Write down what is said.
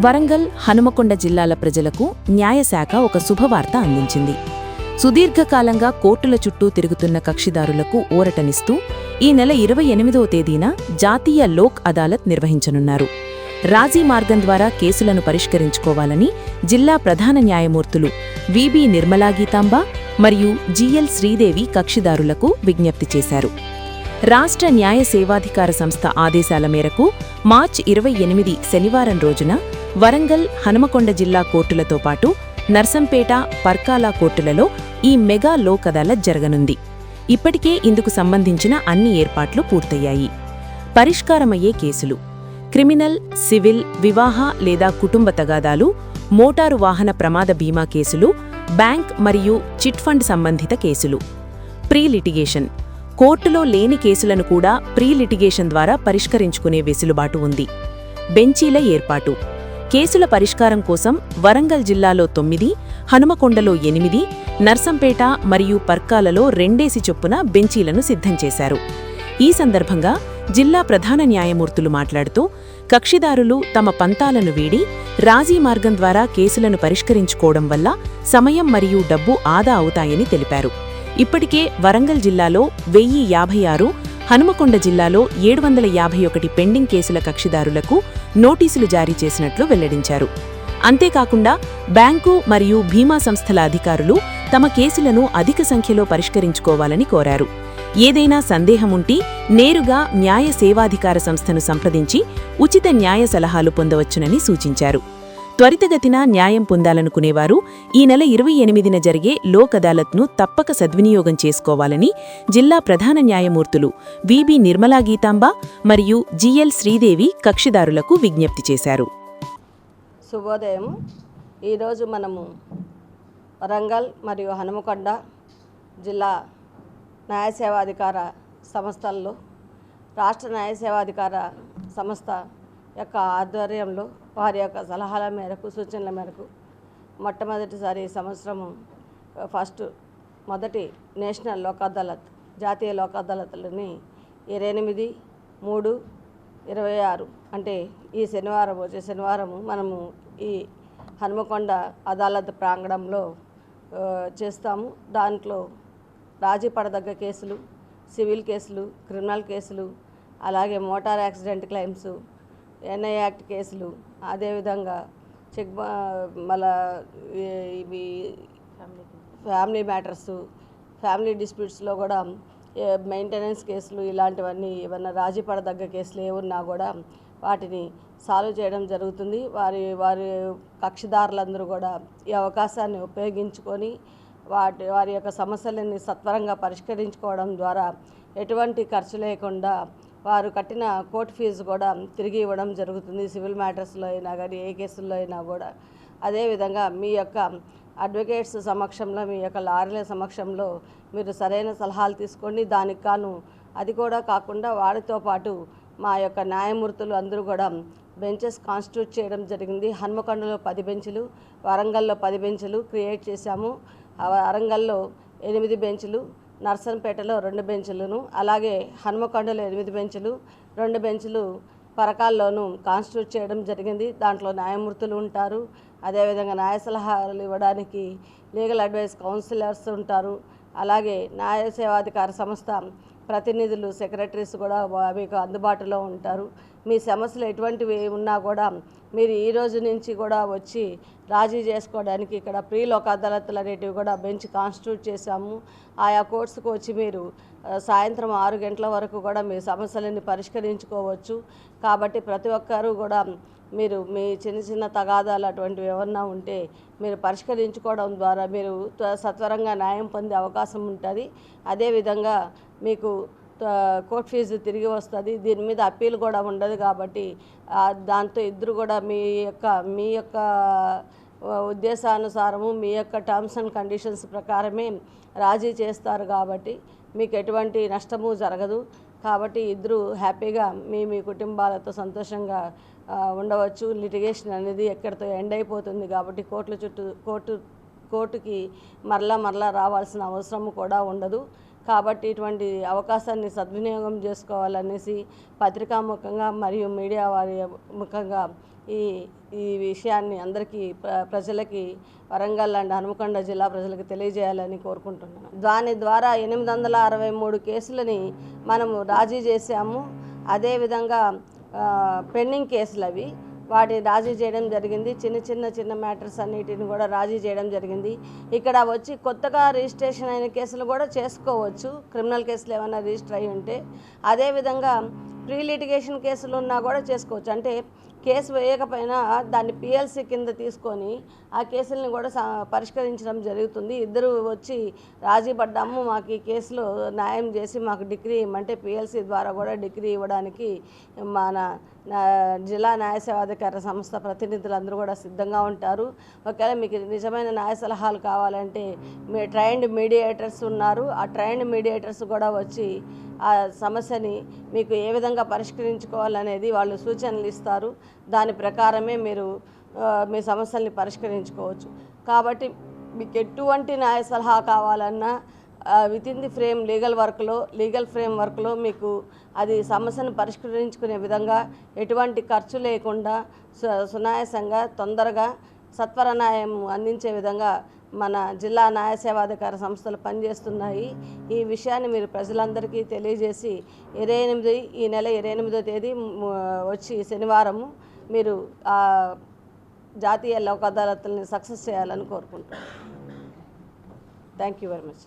వరంగల్, హనుమకొండ జిల్లాల ప్రజలకు న్యాయశాఖ ఒక శుభవార్త అందించింది. సుదీర్ఘకాలంగా కోర్టుల చుట్టూ తిరుగుతున్న కక్షిదారులకు ఊరటనిస్తూ ఈ నెల 28వ తేదీన జాతీయ లోక్ అదాలత్ నిర్వహించనున్నారు. రాజీ మార్గం ద్వారా కేసులను పరిష్కరించుకోవాలని జిల్లా ప్రధాన న్యాయమూర్తులు విబి నిర్మలా గీతాంబ మరియు జిఎల్ శ్రీదేవి కక్షిదారులకు విజ్ఞప్తి చేశారు. రాష్ట్ర న్యాయ సేవాధికార సంస్థ ఆదేశాల మేరకు మార్చి 28 శనివారం రోజున వరంగల్, హనుమకొండ జిల్లా కోర్టులతో పాటు నర్సంపేట, పర్కాల కోర్టులలో ఈ మెగా లోక్ అదాలత్ జరగనుంది. ఇప్పటికే ఇందుకు సంబంధించిన అన్ని ఏర్పాట్లు పూర్తయ్యాయి. పరిష్కారమయ్యే కేసులు: క్రిమినల్, సివిల్, వివాహ లేదా కుటుంబ తగాదాలు, మోటారు వాహన ప్రమాద బీమా కేసులు, బ్యాంక్ మరియు చిట్ ఫండ్ సంబంధిత కేసులు. ప్రీ లిటిగేషన్: కోర్టులో లేని కేసులను కూడా ప్రీ లిటిగేషన్ ద్వారా పరిష్కరించుకునే వెసులుబాటు ఉంది. బెంచీల ఏర్పాటు: కేసుల పరిష్కారం కోసం వరంగల్ జిల్లాలో 9, హనుమకొండలో 8, నర్సంపేట మరియు పర్కాలలో 2 చొప్పున బెంచీలను సిద్ధం చేశారు. ఈ సందర్భంగా జిల్లా ప్రధాన న్యాయమూర్తులు మాట్లాడుతూ కక్షిదారులు తమ పంతాలను వీడి రాజీ మార్గం ద్వారా కేసులను పరిష్కరించుకోవడం వల్ల సమయం మరియు డబ్బు ఆదా అవుతాయని తెలిపారు. ఇప్పటికే వరంగల్ జిల్లాలో 1056, హనుమకొండ జిల్లాలో 751 పెండింగ్ కేసుల కక్షిదారులకు నోటీసులు జారీ చేసినట్లు వెల్లడించారు. అంతేకాకుండా బ్యాంకు మరియు బీమా సంస్థల అధికారులు తమ కేసులను అధిక సంఖ్యలో పరిష్కరించుకోవాలని కోరారు. ఏదైనా సందేహముంటే నేరుగా న్యాయ సేవాధికార సంస్థను సంప్రదించి ఉచిత న్యాయ సలహాలు పొందవచ్చునని సూచించారు. త్వరితగతిన న్యాయం పొందాలనుకునేవారు ఈ నెల 28న జరిగే లోక్ అదాలత్ను తప్పక సద్వినియోగం చేసుకోవాలని జిల్లా ప్రధాన న్యాయమూర్తులు విబి నిర్మలా గీతాంబ మరియు జిఎల్ శ్రీదేవి కక్షిదారులకు విజ్ఞప్తి చేశారు. శుభోదయం. ఈరోజు మనము వరంగల్ మరియు హనుమకొండ జిల్లా న్యాయ సేవాధికార సంస్థల్లో రాష్ట్ర న్యాయ సేవాధికార సంస్థ యొక్క ఆధ్వర్యంలో వారి యొక్క సలహాల మేరకు, సూచనల మేరకు మొట్టమొదటిసారి ఈ సంవత్సరము మొదటి నేషనల్ లోక్ అదాలత్, జాతీయ లోక్ అదాలత్లని 28, 3, 26 అంటే ఈ శనివారము మనము ఈ హనుమకొండ అదాలత్ ప్రాంగణంలో చేస్తాము. దాంట్లో రాజీ పడదగ్గ కేసులు, సివిల్ కేసులు, క్రిమినల్ కేసులు, అలాగే motor accident claims, NI act కేసులు, అదేవిధంగా ఇవి ఫ్యామిలీ మ్యాటర్స్, ఫ్యామిలీ డిస్ప్యూట్స్లో కూడా మెయింటెనెన్స్ కేసులు, ఇలాంటివన్నీ ఏమన్నా రాజీ పడదగ్గ కేసులు ఏమున్నా కూడా వాటిని సాల్వ్ చేయడం జరుగుతుంది. వారి కక్షిదారులందరూ కూడా ఈ అవకాశాన్ని ఉపయోగించుకొని వారి యొక్క సమస్యలని సత్వరంగా పరిష్కరించుకోవడం ద్వారా ఎటువంటి ఖర్చు లేకుండా వారు కట్టిన కోర్టు ఫీజు కూడా తిరిగి ఇవ్వడం జరుగుతుంది. సివిల్ మ్యాటర్స్లో అయినా కానీ, ఏ కేసుల్లో అయినా కూడా. అదేవిధంగా మీ యొక్క అడ్వకేట్స్ సమక్షంలో, మీ యొక్క లాయర్ల సమక్షంలో మీరు సరైన సలహాలు తీసుకోండి. దానికి కాను అది కూడా కాకుండా వారితో పాటు మా యొక్క న్యాయమూర్తులు అందరూ కూడా బెంచెస్ కాన్స్టిట్యూట్ చేయడం జరిగింది. హనుమకొండలో 10 బెంచులు, వరంగల్లో 10 బెంచులు క్రియేట్ చేశాము. వరంగల్లో 8 బెంచులు, నర్సంపేటలో 2 బెంచులను, అలాగే హనుమకొండలో 8 బెంచులు, 2 బెంచులు పరకాల్లోనూ కాన్స్టిట్యూట్ చేయడం జరిగింది. దాంట్లో న్యాయమూర్తులు ఉంటారు. అదేవిధంగా న్యాయ సలహాలు ఇవ్వడానికి లీగల్ అడ్వైస్ కౌన్సిలర్స్ ఉంటారు. అలాగే న్యాయ సేవాధికార సంస్థ ప్రతినిధులు, సెక్రటరీస్ కూడా మీకు అందుబాటులో ఉంటారు. మీ సమస్యలు ఎటువంటివి ఉన్నా కూడా మీరు ఈ రోజు నుంచి కూడా వచ్చి రాజీ చేసుకోవడానికి ఇక్కడ ప్రీ లోక్ అదాలత్లు అనేటివి కూడా బెంచ్ కాన్స్టిట్యూట్ చేశాము. ఆయా కోర్ట్స్కి వచ్చి మీరు సాయంత్రం 6 గంటల వరకు కూడా మీ సమస్యలని పరిష్కరించుకోవచ్చు. కాబట్టి ప్రతి ఒక్కరూ కూడా మీరు మీ చిన్న తగాదాలు అటువంటివి ఏమన్నా ఉంటే మీరు పరిష్కరించుకోవడం ద్వారా మీరు సత్వరంగా న్యాయం పొందే అవకాశం ఉంటుంది. అదేవిధంగా మీకు కోర్ట్ ఫీజు తిరిగి వస్తుంది. దీని మీద అప్పీల్ కూడా ఉండదు. కాబట్టి దాంతో ఇద్దరు కూడా మీ యొక్క ఉద్దేశానుసారము, మీ యొక్క టర్మ్స్ అండ్ కండిషన్స్ ప్రకారమే రాజీ చేస్తారు. కాబట్టి మీకు ఎటువంటి నష్టము జరగదు. కాబట్టి ఇద్దరు హ్యాపీగా మీ కుటుంబాలతో సంతోషంగా ఉండవచ్చు. లిటిగేషన్ అనేది ఎక్కడితో ఎండ్ అయిపోతుంది. కాబట్టి కోర్టుకి మరలా రావాల్సిన అవసరం కూడా ఉండదు. కాబట్టి ఇటువంటి అవకాశాన్ని సద్వినియోగం చేసుకోవాలనేసి పత్రికాముఖంగా మరియు మీడియా వారి ముఖంగా ఈ ఈ విషయాన్ని అందరికీ ప్రజలకి వరంగల్ అండ్ హనుమకొండ జిల్లా ప్రజలకు తెలియజేయాలని కోరుకుంటున్నాను. దాని ద్వారా 863 కేసులని మనము రాజీ చేశాము. అదేవిధంగా పెండింగ్ కేసులు అవి వాటిని రాజీ చేయడం జరిగింది. చిన్న మ్యాటర్స్ అన్నిటిని కూడా రాజీ చేయడం జరిగింది. ఇక్కడ వచ్చి కొత్తగా రిజిస్ట్రేషన్ అయిన కేసులు కూడా చేసుకోవచ్చు, క్రిమినల్ కేసులు ఏమైనా రిజిస్టర్ అయి ఉంటే. అదేవిధంగా ప్రీ లిటిగేషన్ కేసులు ఉన్నా కూడా చేసుకోవచ్చు. అంటే కేసు వేయకపోయినా దాన్ని పిఎల్సి కింద తీసుకొని ఆ కేసుల్ని కూడా పరిష్కరించడం జరుగుతుంది. ఇద్దరు వచ్చి రాజీ పడ్డాము, మాకు ఈ కేసులో న్యాయం చేసి మాకు డిగ్రీ ఇవ్వమంటే పిఎల్సి ద్వారా కూడా డిగ్రీ ఇవ్వడానికి మన జిల్లా న్యాయ సేవాధికార సంస్థ ప్రతినిధులందరూ కూడా సిద్ధంగా ఉంటారు. ఒకవేళ మీకు నిజమైన న్యాయ సలహాలు కావాలంటే ట్రైన్డ్ మీడియేటర్స్ ఉన్నారు. ఆ ట్రైన్డ్ మీడియేటర్స్ కూడా వచ్చి ఆ సమస్యని మీకు ఏ విధంగా పరిష్కరించుకోవాలనేది వాళ్ళు సూచనలు ఇస్తారు. దాని ప్రకారమే మీరు మీ సమస్యల్ని పరిష్కరించుకోవచ్చు. కాబట్టి మీకు ఎటువంటి న్యాయ సలహా కావాలన్నా within the frame legal frame వర్క్లో మీకు అది సమస్యను పరిష్కరించుకునే విధంగా ఎటువంటి ఖర్చు లేకుండా సునాయాసంగా తొందరగా సత్వర న్యాయం అందించే విధంగా మన జిల్లా న్యాయ సేవాధికార సంస్థలు పనిచేస్తున్నాయి. ఈ విషయాన్ని మీరు ప్రజలందరికీ తెలియజేసి ఈ నెల 28వ తేదీ వచ్చి శనివారము మీరు జాతీయ లోక్ అదాలత్ని సక్సెస్ చేయాలని కోరుకుంటున్నాను. Thank you very much.